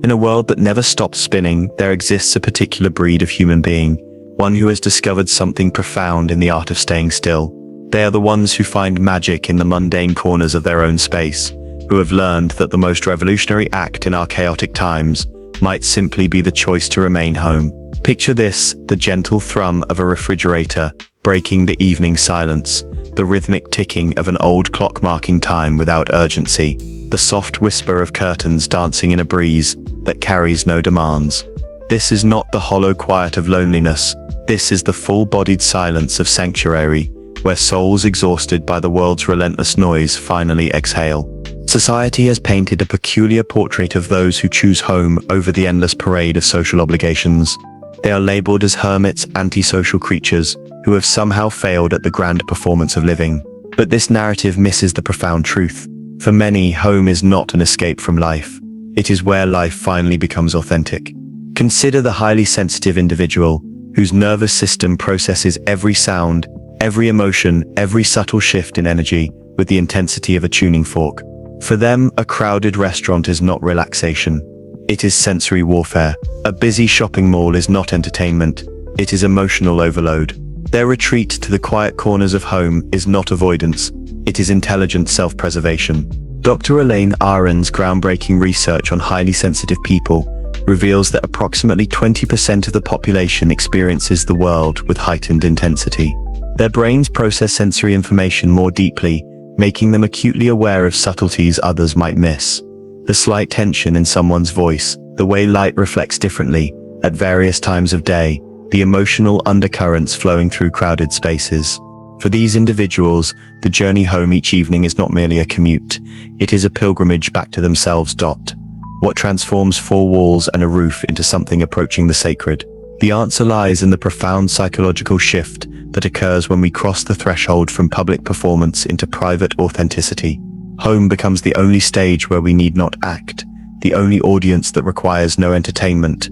In a world that never stops spinning, there exists a particular breed of human being, one who has discovered something profound in the art of staying still. They are the ones who find magic in the mundane corners of their own space, who have learned that the most revolutionary act in our chaotic times might simply be the choice to remain home. Picture this: the gentle thrum of a refrigerator breaking the evening silence, the rhythmic ticking of an old clock marking time without urgency, the soft whisper of curtains dancing in a breeze that carries no demands. This is not the hollow quiet of loneliness. This is the full-bodied silence of sanctuary, where souls exhausted by the world's relentless noise finally exhale. Society has painted a peculiar portrait of those who choose home over the endless parade of social obligations. They are labeled as hermits, antisocial creatures, who have somehow failed at the grand performance of living. But this narrative misses the profound truth. For many, home is not an escape from life. It is where life finally becomes authentic. Consider the highly sensitive individual, whose nervous system processes every sound, every emotion, every subtle shift in energy with the intensity of a tuning fork. For them, a crowded restaurant is not relaxation. It is sensory warfare. A busy shopping mall is not entertainment. It is emotional overload. Their retreat to the quiet corners of home is not avoidance. It is intelligent self-preservation. Dr. Elaine Aron's groundbreaking research on highly sensitive people reveals that approximately 20% of the population experiences the world with heightened intensity. Their brains process sensory information more deeply, making them acutely aware of subtleties others might miss. The slight tension in someone's voice, the way light reflects differently at various times of day, the emotional undercurrents flowing through crowded spaces. For these individuals, the journey home each evening is not merely a commute. It is a pilgrimage back to themselves. What transforms four walls and a roof into something approaching the sacred? The answer lies in the profound psychological shift that occurs when we cross the threshold from public performance into private authenticity. Home becomes the only stage where we need not act, the only audience that requires no entertainment.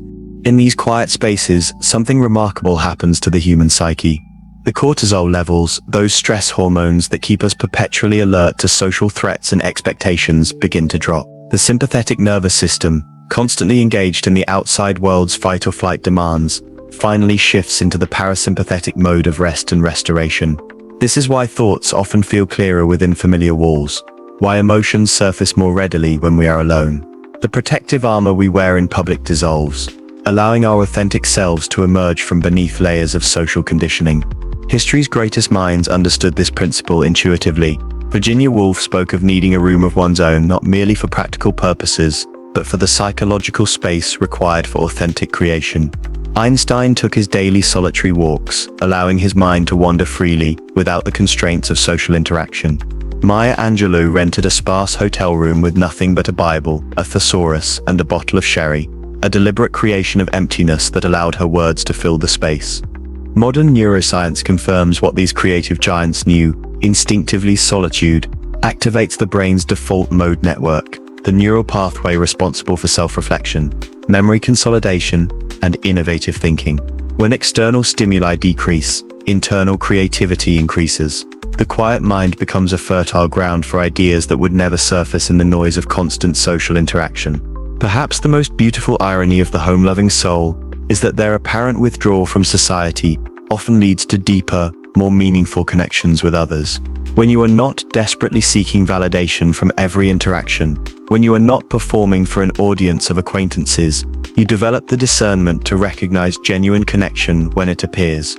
In these quiet spaces, something remarkable happens to the human psyche. The cortisol levels, those stress hormones that keep us perpetually alert to social threats and expectations, begin to drop. The sympathetic nervous system, constantly engaged in the outside world's fight or flight demands, finally shifts into the parasympathetic mode of rest and restoration. This is why thoughts often feel clearer within familiar walls, why emotions surface more readily when we are alone. The protective armor we wear in public dissolves, allowing our authentic selves to emerge from beneath layers of social conditioning. History's greatest minds understood this principle intuitively. Virginia Woolf spoke of needing a room of one's own not merely for practical purposes, but for the psychological space required for authentic creation. Einstein took his daily solitary walks, allowing his mind to wander freely without the constraints of social interaction. Maya Angelou rented a sparse hotel room with nothing but a Bible, a thesaurus, and a bottle of sherry, a deliberate creation of emptiness that allowed her words to fill the space. Modern neuroscience confirms what these creative giants knew. Instinctively, solitude activates the brain's default mode network, the neural pathway responsible for self-reflection, memory consolidation, and innovative thinking. When external stimuli decrease, internal creativity increases. The quiet mind becomes a fertile ground for ideas that would never surface in the noise of constant social interaction. Perhaps the most beautiful irony of the home-loving soul is that their apparent withdrawal from society often leads to deeper, more meaningful connections with others. When you are not desperately seeking validation from every interaction, when you are not performing for an audience of acquaintances, you develop the discernment to recognize genuine connection when it appears.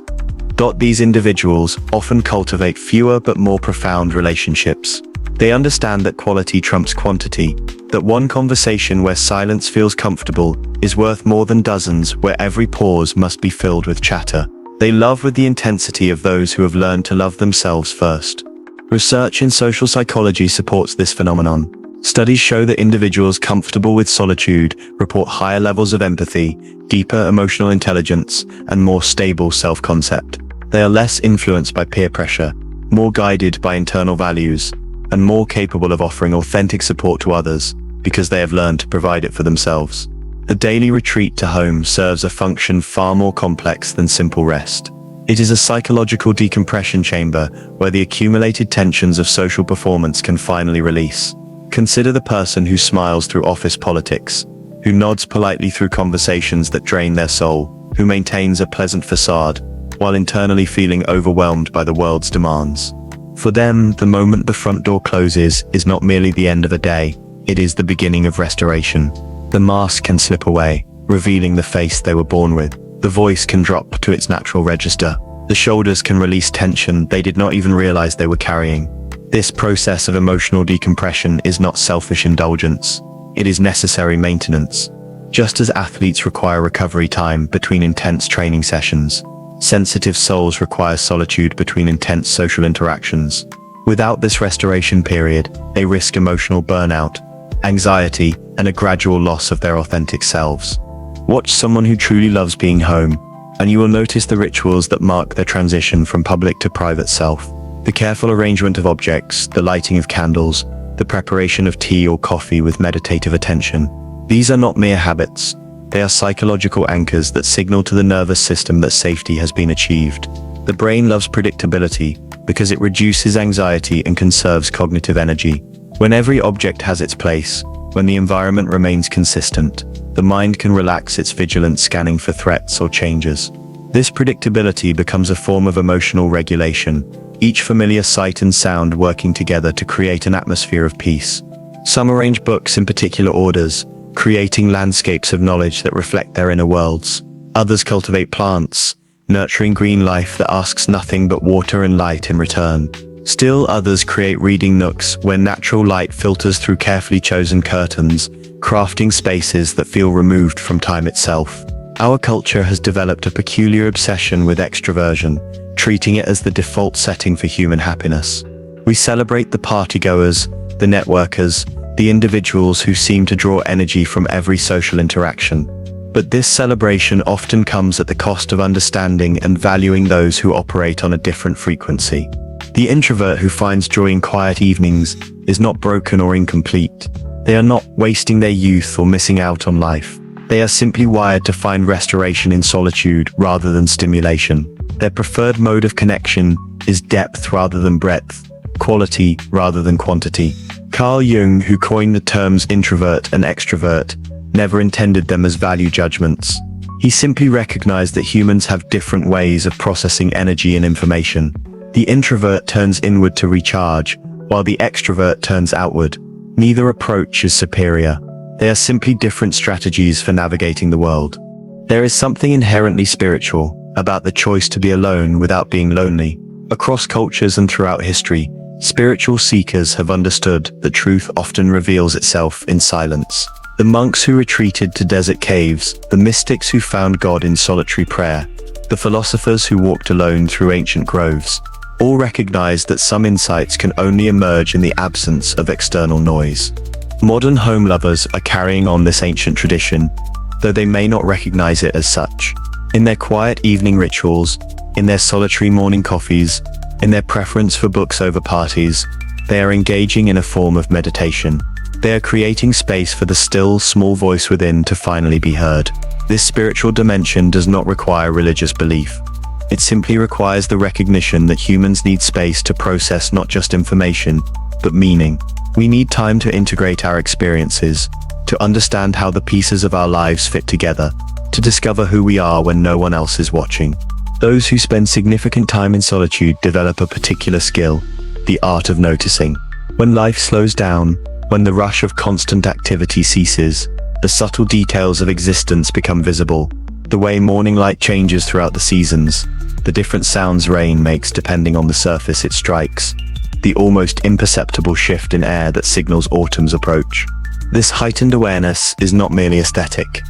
These individuals often cultivate fewer but more profound relationships. They understand that quality trumps quantity, that one conversation where silence feels comfortable is worth more than dozens where every pause must be filled with chatter. They love with the intensity of those who have learned to love themselves first. Research in social psychology supports this phenomenon. Studies show that individuals comfortable with solitude report higher levels of empathy, deeper emotional intelligence, and more stable self-concept. They are less influenced by peer pressure, more guided by internal values, and more capable of offering authentic support to others because they have learned to provide it for themselves. A daily retreat to home serves a function far more complex than simple rest. It is a psychological decompression chamber where the accumulated tensions of social performance can finally release. Consider the person who smiles through office politics, who nods politely through conversations that drain their soul, who maintains a pleasant facade, while internally feeling overwhelmed by the world's demands. For them, the moment the front door closes is not merely the end of a day, it is the beginning of restoration. The mask can slip away, revealing the face they were born with. The voice can drop to its natural register. The shoulders can release tension they did not even realize they were carrying. This process of emotional decompression is not selfish indulgence. It is necessary maintenance. Just as athletes require recovery time between intense training sessions, sensitive souls require solitude between intense social interactions. Without this restoration period, they risk emotional burnout, anxiety, and a gradual loss of their authentic selves. Watch someone who truly loves being home, and you will notice the rituals that mark their transition from public to private self. The careful arrangement of objects, the lighting of candles, the preparation of tea or coffee with meditative attention. These are not mere habits. They are psychological anchors that signal to the nervous system that safety has been achieved. The brain loves predictability because it reduces anxiety and conserves cognitive energy. When every object has its place, when the environment remains consistent, the mind can relax its vigilance, scanning for threats or changes. This predictability becomes a form of emotional regulation, each familiar sight and sound working together to create an atmosphere of peace. Some arrange books in particular orders, creating landscapes of knowledge that reflect their inner worlds. Others cultivate plants, nurturing green life that asks nothing but water and light in return. Still others create reading nooks where natural light filters through carefully chosen curtains, crafting spaces that feel removed from time itself. Our culture has developed a peculiar obsession with extroversion, treating it as the default setting for human happiness. We celebrate the partygoers, the networkers, the individuals who seem to draw energy from every social interaction. But this celebration often comes at the cost of understanding and valuing those who operate on a different frequency. The introvert who finds joy in quiet evenings is not broken or incomplete. They are not wasting their youth or missing out on life. They are simply wired to find restoration in solitude rather than stimulation. Their preferred mode of connection is depth rather than breadth, quality rather than quantity. Carl Jung, who coined the terms introvert and extrovert, never intended them as value judgments. He simply recognized that humans have different ways of processing energy and information. The introvert turns inward to recharge, while the extrovert turns outward. Neither approach is superior. They are simply different strategies for navigating the world. There is something inherently spiritual about the choice to be alone without being lonely. Across cultures and throughout history, spiritual seekers have understood that truth often reveals itself in silence. The monks who retreated to desert caves, the mystics who found God in solitary prayer, the philosophers who walked alone through ancient groves, all recognized that some insights can only emerge in the absence of external noise. Modern home lovers are carrying on this ancient tradition, though they may not recognize it as such. In their quiet evening rituals, in their solitary morning coffees, in their preference for books over parties, they are engaging in a form of meditation. They are creating space for the still, small voice within to finally be heard. This spiritual dimension does not require religious belief. It simply requires the recognition that humans need space to process not just information, but meaning. We need time to integrate our experiences, to understand how the pieces of our lives fit together, to discover who we are when no one else is watching. Those who spend significant time in solitude develop a particular skill, the art of noticing. When life slows down, when the rush of constant activity ceases, the subtle details of existence become visible. The way morning light changes throughout the seasons, the different sounds rain makes depending on the surface it strikes, the almost imperceptible shift in air that signals autumn's approach. This heightened awareness is not merely aesthetic.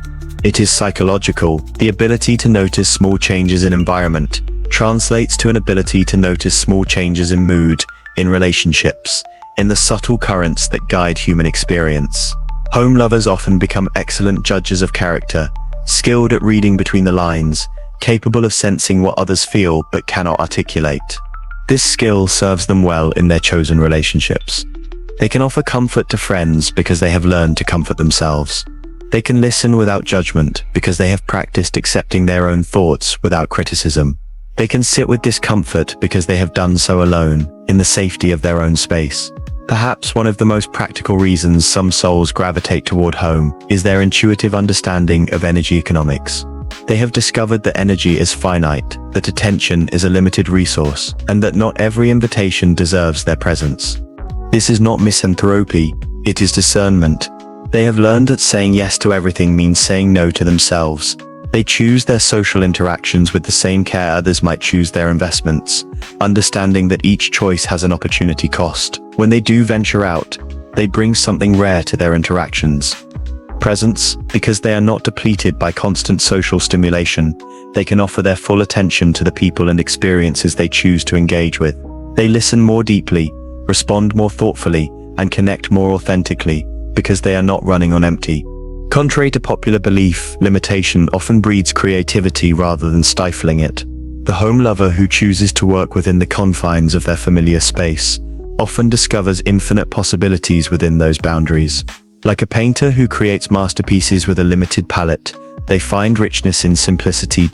It is psychological. The ability to notice small changes in environment translates to an ability to notice small changes in mood, in relationships, in the subtle currents that guide human experience. Home lovers often become excellent judges of character, skilled at reading between the lines, capable of sensing what others feel but cannot articulate. This skill serves them well in their chosen relationships. They can offer comfort to friends because they have learned to comfort themselves. They can listen without judgment because they have practiced accepting their own thoughts without criticism. They can sit with discomfort because they have done so alone, in the safety of their own space. Perhaps one of the most practical reasons some souls gravitate toward home is their intuitive understanding of energy economics. They have discovered that energy is finite, that attention is a limited resource, and that not every invitation deserves their presence. This is not misanthropy, it is discernment. They have learned that saying yes to everything means saying no to themselves. They choose their social interactions with the same care others might choose their investments, understanding that each choice has an opportunity cost. When they do venture out, they bring something rare to their interactions. Presence, because they are not depleted by constant social stimulation, they can offer their full attention to the people and experiences they choose to engage with. They listen more deeply, respond more thoughtfully, and connect more authentically, because they are not running on empty. Contrary to popular belief, limitation often breeds creativity rather than stifling it. The home lover who chooses to work within the confines of their familiar space often discovers infinite possibilities within those boundaries. Like a painter who creates masterpieces with a limited palette, they find richness in simplicity.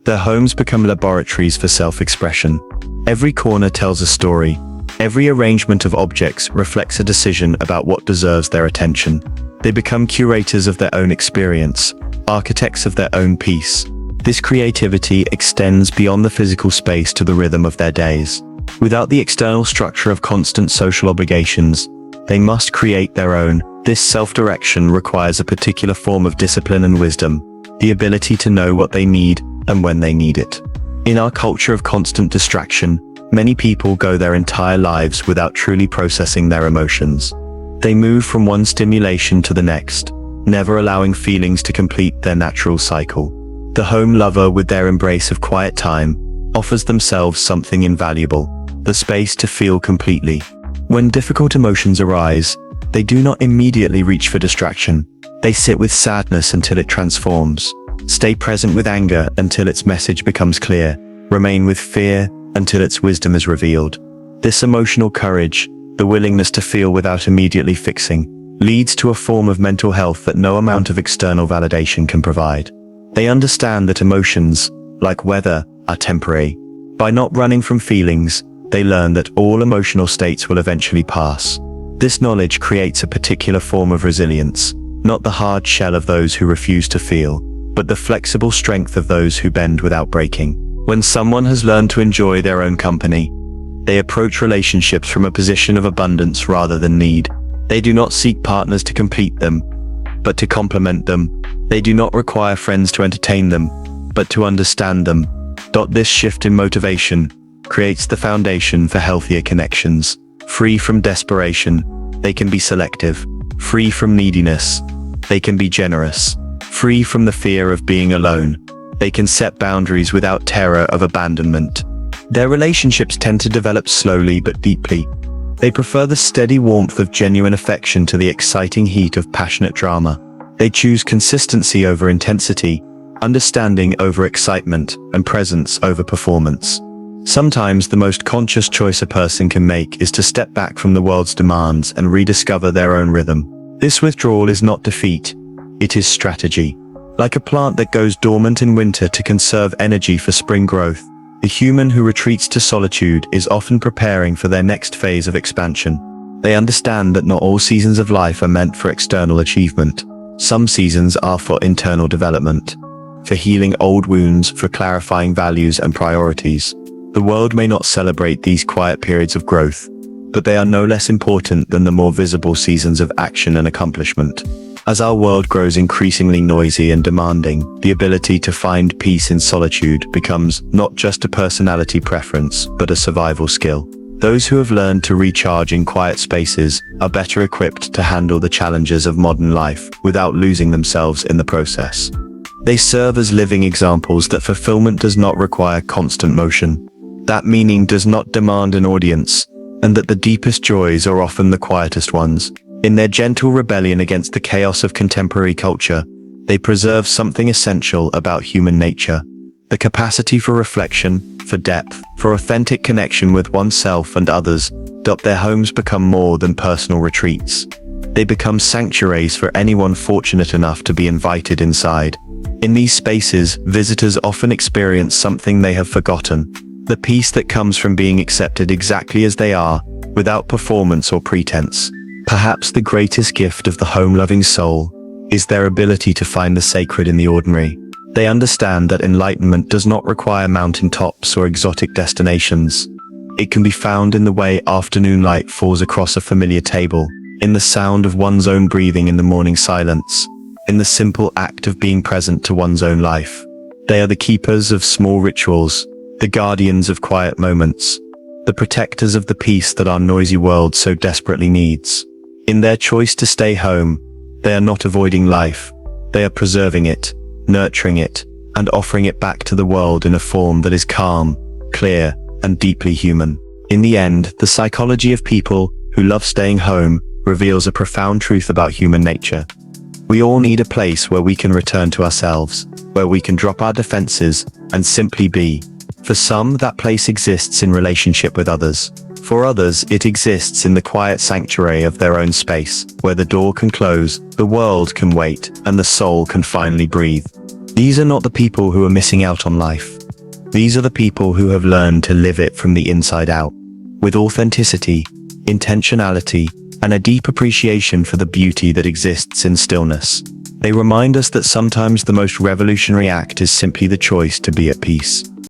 Their homes become laboratories for self-expression. Every corner tells a story. Every arrangement of objects reflects a decision about what deserves their attention. They become curators of their own experience, architects of their own peace. This creativity extends beyond the physical space to the rhythm of their days. Without the external structure of constant social obligations, they must create their own. This self-direction requires a particular form of discipline and wisdom, the ability to know what they need and when they need it. In our culture of constant distraction, many people go their entire lives without truly processing their emotions. They move from one stimulation to the next, never allowing feelings to complete their natural cycle. The home lover, with their embrace of quiet time, offers themselves something invaluable, the space to feel completely. When difficult emotions arise, they do not immediately reach for distraction. They sit with sadness until it transforms, stay present with anger until its message becomes clear, remain with fear until its wisdom is revealed. This emotional courage, the willingness to feel without immediately fixing, leads to a form of mental health that no amount of external validation can provide. They understand that emotions, like weather, are temporary. By not running from feelings, they learn that all emotional states will eventually pass. This knowledge creates a particular form of resilience, not the hard shell of those who refuse to feel, but the flexible strength of those who bend without breaking. When someone has learned to enjoy their own company, they approach relationships from a position of abundance rather than need. They do not seek partners to complete them, but to complement them. They do not require friends to entertain them, but to understand them. This shift in motivation creates the foundation for healthier connections. Free from desperation, they can be selective. Free from neediness, they can be generous. Free from the fear of being alone, they can set boundaries without terror of abandonment. Their relationships tend to develop slowly but deeply. They prefer the steady warmth of genuine affection to the exciting heat of passionate drama. They choose consistency over intensity, understanding over excitement, and presence over performance. Sometimes the most conscious choice a person can make is to step back from the world's demands and rediscover their own rhythm. This withdrawal is not defeat, it is strategy. Like a plant that goes dormant in winter to conserve energy for spring growth, the human who retreats to solitude is often preparing for their next phase of expansion. They understand that not all seasons of life are meant for external achievement. Some seasons are for internal development, for healing old wounds, for clarifying values and priorities. The world may not celebrate these quiet periods of growth, but they are no less important than the more visible seasons of action and accomplishment. As our world grows increasingly noisy and demanding, the ability to find peace in solitude becomes not just a personality preference, but a survival skill. Those who have learned to recharge in quiet spaces are better equipped to handle the challenges of modern life without losing themselves in the process. They serve as living examples that fulfillment does not require constant motion, that meaning does not demand an audience, and that the deepest joys are often the quietest ones. In their gentle rebellion against the chaos of contemporary culture, they preserve something essential about human nature: the capacity for reflection, for depth, for authentic connection with oneself and others. Their homes become more than personal retreats. They become sanctuaries for anyone fortunate enough to be invited inside. In these spaces, visitors often experience something they have forgotten: the peace that comes from being accepted exactly as they are, without performance or pretense. Perhaps the greatest gift of the home-loving soul is their ability to find the sacred in the ordinary. They understand that enlightenment does not require mountaintops or exotic destinations. It can be found in the way afternoon light falls across a familiar table, in the sound of one's own breathing in the morning silence, in the simple act of being present to one's own life. They are the keepers of small rituals, the guardians of quiet moments, the protectors of the peace that our noisy world so desperately needs. In their choice to stay home, they are not avoiding life. They are preserving it, nurturing it, and offering it back to the world in a form that is calm, clear, and deeply human. In the end, the psychology of people who love staying home reveals a profound truth about human nature. We all need a place where we can return to ourselves, where we can drop our defenses and simply be. For some, that place exists in relationship with others. For others, it exists in the quiet sanctuary of their own space, where the door can close, the world can wait, and the soul can finally breathe. These are not the people who are missing out on life. These are the people who have learned to live it from the inside out, with authenticity, intentionality, and a deep appreciation for the beauty that exists in stillness. They remind us that sometimes the most revolutionary act is simply the choice to be at peace.